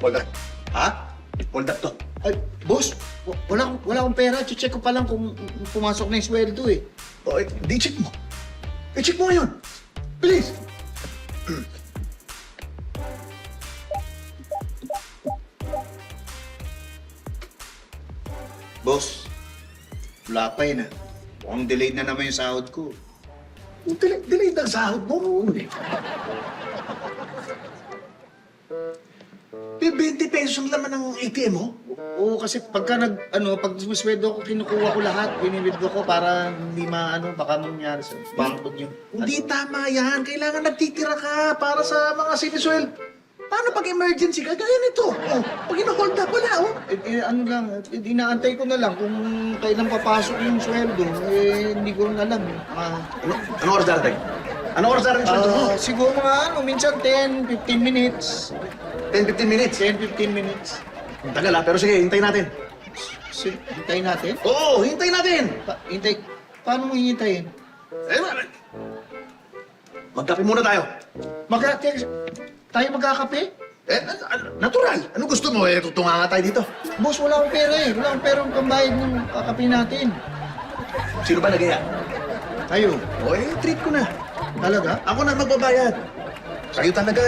Hold up. Ha? Hold up to. Ay, boss, wala akong pera. Check ko pa lang kung pumasok na yung sweldo eh. O, di check mo. I-check mo ngayon. Bilis. Boss, wala pa yun ah. Mukhang delayed na naman yung sahod ko. Delayed ang sahod mo. May 20 pesos lang naman ang ATM mo. Oo, kasi pag sumisweldo ko, kinukuha ko lahat. Binibidyo ko para hindi baka mangyari sa bangko niyo. Hindi tama yan. Kailangan nagtitira ka para sa mga siniswel. Paano pag emergency ka? Gaya nito. Oh, pag ina-hold up, wala, oh. Inaantay ko na lang kung kailan papasok yung sweldo. Hindi ko rin alam. Anong oras darating? Anong oras darating sweldo mo? Siguro minsan 10, 15 minutes. 10-15 minutes. 10, 15 minutes. Ang tagal, pero sige, hintayin natin. Hintayin natin? Oo, hintayin natin. Paano mo hihintayin? Magkape muna tayo. Tayo magkakape? Natural. Ano gusto mo? Tutunga nga tayo dito. Boss, wala akong pera eh. Wala akong pera ang pambayad ng kakape natin. Sino ba nagaya? Tayo. O, treat ko na. Talaga? Ako na magbabayad. Sa'yo talaga,